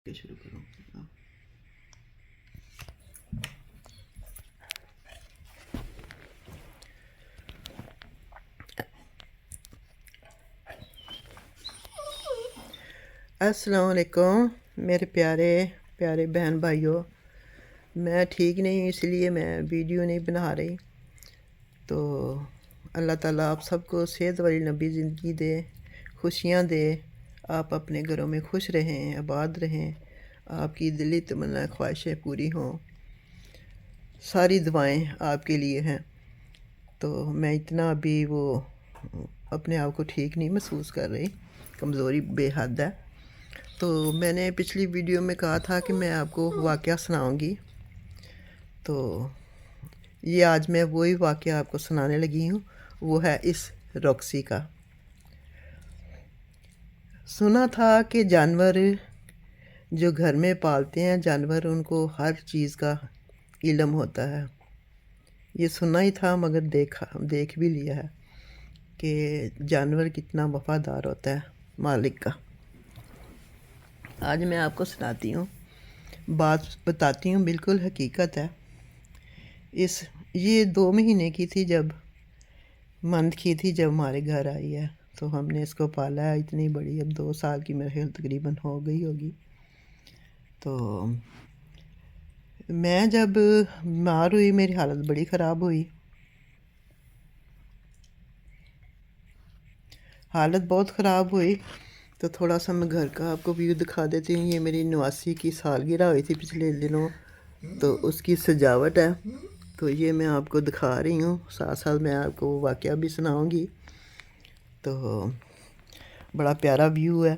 شروع کروں. السلام علیکم میرے پیارے پیارے بہن بھائیوں. میں ٹھیک نہیں اس لیے میں ویڈیو نہیں بنا رہی. تو اللہ تعالیٰ آپ سب کو صحت والی لمبی زندگی دے، خوشیاں دے، آپ اپنے گھروں میں خوش رہیں، آباد رہیں، آپ کی دلی تمنا خواہشیں پوری ہوں. ساری دعائیں آپ کے لیے ہیں. تو میں اتنا ابھی اپنے آپ کو ٹھیک نہیں محسوس کر رہی، کمزوری بے حد ہے. تو میں نے پچھلی ویڈیو میں کہا تھا کہ میں آپ کو واقعہ سناؤں گی. تو یہ آج میں وہی واقعہ آپ کو سنانے لگی ہوں. وہ ہے اس روکسی کا. سنا تھا کہ جانور جو گھر میں پالتے ہیں جانور، ان کو ہر چیز کا علم ہوتا ہے. یہ سنا ہی تھا مگر دیکھ بھی لیا ہے کہ جانور کتنا وفادار ہوتا ہے مالک کا. آج میں آپ کو سناتی ہوں، بات بتاتی ہوں، بالکل حقیقت ہے. یہ 2 مہینے کی تھی، منتھ کی تھی جب ہمارے گھر آئی ہے. تو ہم نے اس کو پالا ہے اتنی بڑی، اب 2 سال کی میرے خیال تقریباً ہو گئی ہوگی. تو میں جب بیمار ہوئی میری حالت بڑی خراب ہوئی، حالت بہت خراب ہوئی. تو تھوڑا سا میں گھر کا آپ کو ویو دکھا دیتی ہوں. یہ میری 89 کی سالگرہ ہوئی تھی پچھلے دنوں، تو اس کی سجاوٹ ہے. تو یہ میں آپ کو دکھا رہی ہوں، ساتھ ساتھ میں آپ کو واقعہ بھی سناؤں گی. تو بڑا پیارا ویو ہے.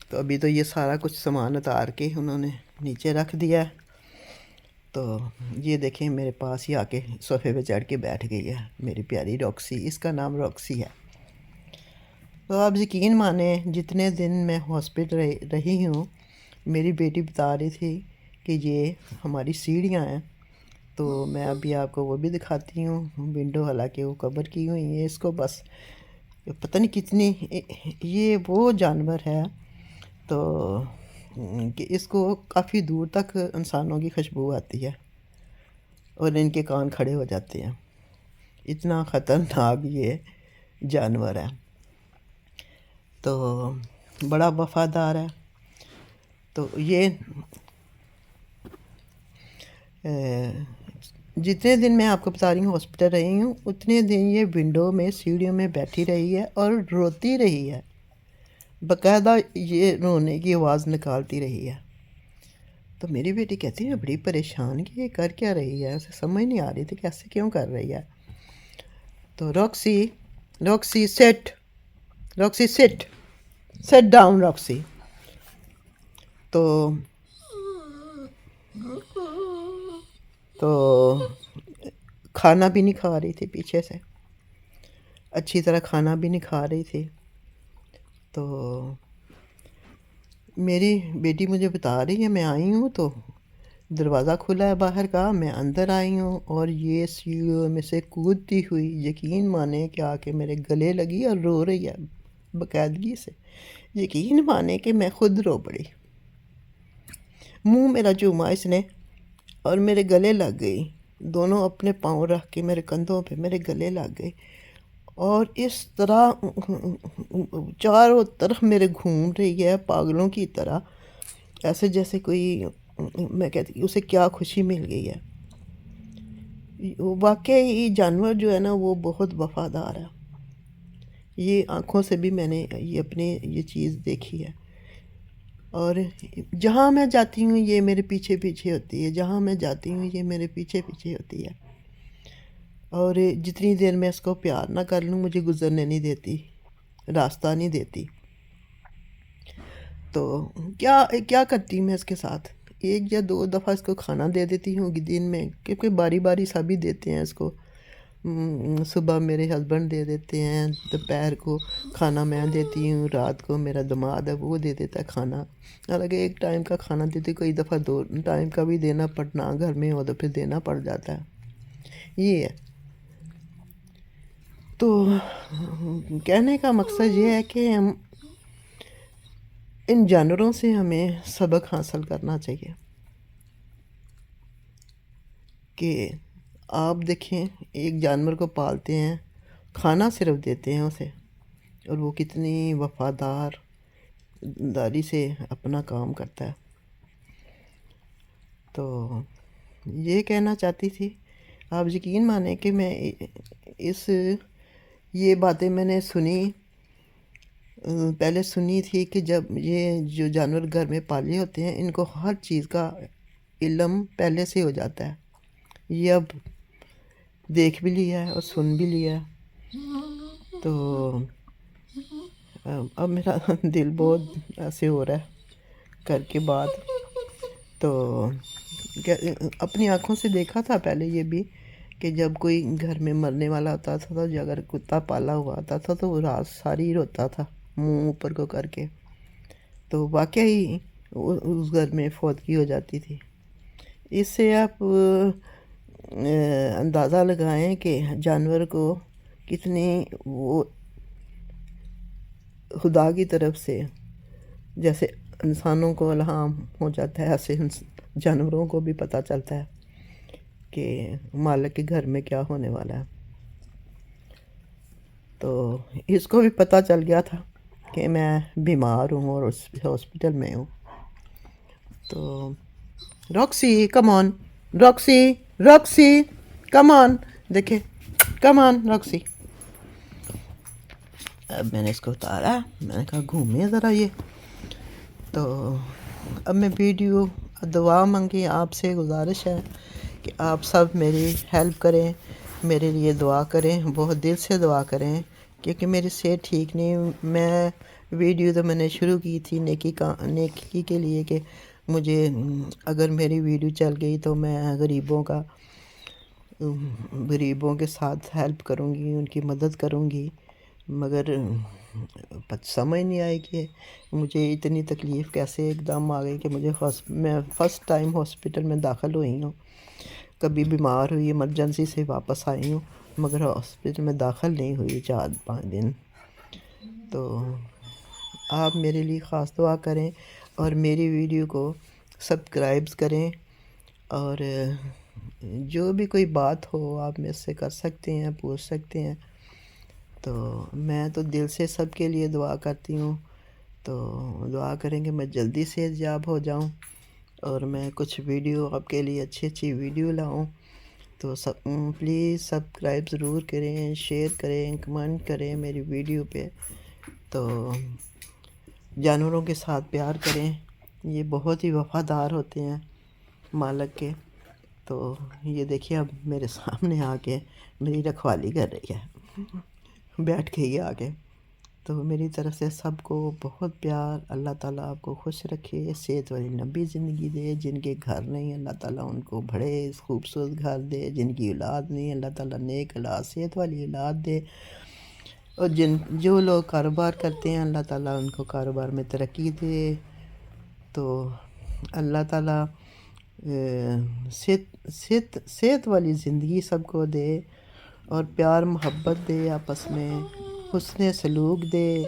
تو ابھی تو یہ سارا کچھ سامان اتار کے انہوں نے نیچے رکھ دیا ہے. تو یہ دیکھیں میرے پاس ہی آ کے صوفے پہ چڑھ کے بیٹھ گئی ہے میری پیاری روکسی. اس کا نام روکسی ہے. تو آپ یقین مانیں، جتنے دن میں ہاسپٹل رہی ہوں، میری بیٹی بتا رہی تھی کہ یہ ہماری سیڑھیاں ہیں. تو میں ابھی آپ کو وہ بھی دکھاتی ہوں. ونڈو حالانکہ وہ کور کی ہوئی ہیں، اس کو بس پتہ نہیں کتنی، یہ وہ جانور ہے تو کہ اس کو کافی دور تک انسانوں کی خوشبو آتی ہے اور ان کے کان کھڑے ہو جاتے ہیں. اتنا خطرناک یہ جانور ہے. تو بڑا وفادار ہے. تو یہ جتنے دن میں آپ کو بتا رہی ہوں ہاسپٹل رہی ہوں، اتنے دن یہ ونڈو میں سیڑھیوں میں بیٹھی رہی ہے اور روتی رہی ہے. باقاعدہ یہ رونے کی آواز نکالتی رہی ہے. تو میری بیٹی کہتی ہے بڑی پریشان کہ یہ کر کیا رہی ہے، اسے سمجھ نہیں آ رہی تھی کہ ایسے کیوں کر رہی ہے. تو روکسی سٹ ڈاؤن روکسی. تو کھانا بھی نہیں کھا رہی تھی، پیچھے سے اچھی طرح کھانا بھی نہیں کھا رہی تھی. تو میری بیٹی مجھے بتا رہی ہے، میں آئی ہوں تو دروازہ کھلا ہے باہر کا، میں اندر آئی ہوں اور یہ سیڑھیوں میں سے کودتی ہوئی یقین مانے کہ آ کے میرے گلے لگی اور رو رہی ہے باقاعدگی سے. یقین مانے کہ میں خود رو پڑی. منہ میرا چوما اس نے اور میرے گلے لگ گئی. دونوں اپنے پاؤں رکھ کے میرے کندھوں پہ میرے گلے لگ گئی اور اس طرح چاروں طرف میرے گھوم رہی ہے پاگلوں کی طرح، ایسے جیسے کوئی، میں کہتی اسے کیا خوشی مل گئی ہے. واقعی جانور جو ہے نا وہ بہت وفادار ہے. یہ آنکھوں سے بھی میں نے یہ چیز دیکھی ہے. اور جہاں میں جاتی ہوں یہ میرے پیچھے پیچھے ہوتی ہے، جہاں میں جاتی ہوں یہ میرے پیچھے پیچھے ہوتی ہے. اور جتنی دیر میں اس کو پیار نہ کر لوں مجھے گزرنے نہیں دیتی، راستہ نہیں دیتی. تو کیا کرتی میں اس کے ساتھ، 1 یا 2 دفعہ اس کو کھانا دے دیتی ہوں دن میں، کیونکہ باری باری سبھی دیتے ہیں اس کو. صبح میرے ہسبینڈ دے دیتے ہیں، دوپہر کو کھانا میں دیتی ہوں، رات کو میرا داماد ہے وہ دے دیتا ہے کھانا. حالانکہ 1 ٹائم کا کھانا دیتی، کئی دفعہ 2 ٹائم کا بھی دینا پڑنا گھر میں ہو تو پھر دینا پڑ جاتا ہے. یہ ہے. تو کہنے کا مقصد یہ ہے کہ ان جانوروں سے ہمیں سبق حاصل کرنا چاہیے کہ آپ دیکھیں ایک جانور کو پالتے ہیں، کھانا صرف دیتے ہیں اسے، اور وہ کتنی وفاداری سے اپنا کام کرتا ہے۔ تو یہ کہنا چاہتی تھی، آپ یقین مانیں کہ میں یہ باتیں میں نے پہلے سنی تھی کہ جب یہ جو جانور گھر میں پالے ہوتے ہیں ان کو ہر چیز کا علم پہلے سے ہو جاتا ہے، یہ اب دیکھ بھی لیا ہے اور سن بھی لیا ہے۔ تو اب میرا دل بہت ایسے ہو رہا ہے کر کے بات، تو اپنی آنکھوں سے دیکھا تھا پہلے یہ بھی کہ جب کوئی گھر میں مرنے والا ہوتا تھا تو اگر کتا پالا ہوا آتا تھا تو وہ رات ساری روتا تھا منہ اوپر کو کر کے، تو واقعی اس گھر میں فوتگی ہو جاتی تھی۔ اس سے آپ اندازہ لگائیں کہ جانور کو کتنی وہ خدا کی طرف سے جیسے انسانوں کو الہام ہو جاتا ہے، ایسے جانوروں کو بھی پتہ چلتا ہے کہ مالک کے گھر میں کیا ہونے والا ہے۔ تو اس کو بھی پتہ چل گیا تھا کہ میں بیمار ہوں اور ہاسپٹل میں ہوں۔ تو راکسی کم آن، راکسی کم آن، دیکھیں کم آن راکسی۔ اب میں نے اس کو اتارا، میں نے کہا گھومیں ذرا یہ۔ تو اب میں ویڈیو دعا مانگی، آپ سے گزارش ہے کہ آپ سب میری ہیلپ کریں، میرے لیے دعا کریں، بہت دل سے دعا کریں، کیونکہ میری صحت ٹھیک نہیں۔ میں ویڈیو تو میں نے شروع کی تھی نیکی کے لیے کہ مجھے اگر میری ویڈیو چل گئی تو میں غریبوں کے ساتھ ہیلپ کروں گی، ان کی مدد کروں گی، مگر سمجھ نہیں آئی کہ مجھے اتنی تکلیف کیسے ایک دم آ گئی کہ میں فرسٹ ٹائم ہاسپٹل میں داخل ہوئی ہوں، کبھی بیمار ہوئی ایمرجنسی سے واپس آئی ہوں، مگر ہاسپٹل میں داخل نہیں ہوئی 4-5 دن۔ تو آپ میرے لیے خاص دعا کریں اور میری ویڈیو کو سبسکرائبز کریں، اور جو بھی کوئی بات ہو آپ مجھ سے کر سکتے ہیں، پوچھ سکتے ہیں۔ تو میں تو دل سے سب کے لیے دعا کرتی ہوں، تو دعا کریں کہ میں جلدی صحت یاب ہو جاؤں اور میں کچھ ویڈیو آپ کے لیے اچھی ویڈیو لاؤں۔ تو پلیز سبسکرائب ضرور کریں، شیئر کریں، کمنٹ کریں میری ویڈیو پہ۔ تو جانوروں کے ساتھ پیار کریں، یہ بہت ہی وفادار ہوتے ہیں مالک کے۔ تو یہ دیکھیے اب میرے سامنے آ کے میری رکھوالی کر رہی ہے، بیٹھ کے ہی آگے۔ تو میری طرف سے سب کو بہت پیار، اللہ تعالیٰ آپ کو خوش رکھے، صحت والی لمبی زندگی دے، جن کے گھر نہیں اللہ تعالیٰ ان کو بڑے خوبصورت گھر دے، جن کی اولاد نہیں اللہ تعالیٰ نیک اولاد، صحت والی اولاد دے، اور جو لوگ کاروبار کرتے ہیں اللہ تعالیٰ ان کو کاروبار میں ترقی دے۔ تو اللہ تعالیٰ صحت والی زندگی سب کو دے، اور پیار محبت دے، آپس میں حسن سلوک دے،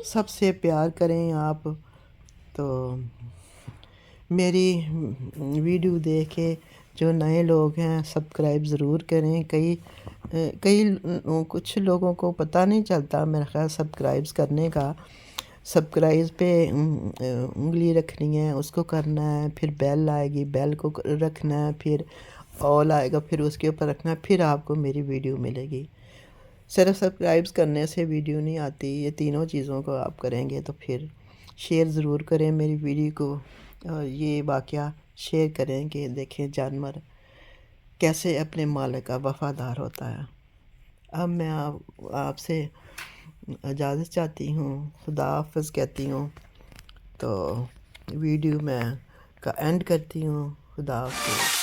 سب سے پیار کریں آپ۔ تو میری ویڈیو دیکھ کے جو نئے لوگ ہیں سبسکرائب ضرور کریں۔ کچھ لوگوں کو پتہ نہیں چلتا میرا خیال سبسکرائب کرنے کا، سبسکرائب پہ انگلی رکھنی ہے، اس کو کرنا ہے، پھر بیل آئے گی، بیل کو رکھنا ہے، پھر آل آئے گا، پھر اس کے اوپر رکھنا ہے، پھر آپ کو میری ویڈیو ملے گی۔ صرف سبسکرائب کرنے سے ویڈیو نہیں آتی، یہ تینوں چیزوں کو آپ کریں گے تو پھر شیئر ضرور کریں میری ویڈیو کو، اور یہ واقعہ شیئر کریں کہ دیکھیں جانور کیسے اپنے مالک کا وفادار ہوتا ہے۔ اب میں آپ سے اجازت چاہتی ہوں، خدا حافظ کہتی ہوں، تو ویڈیو میں کا اینڈ کرتی ہوں۔ خدا حافظ۔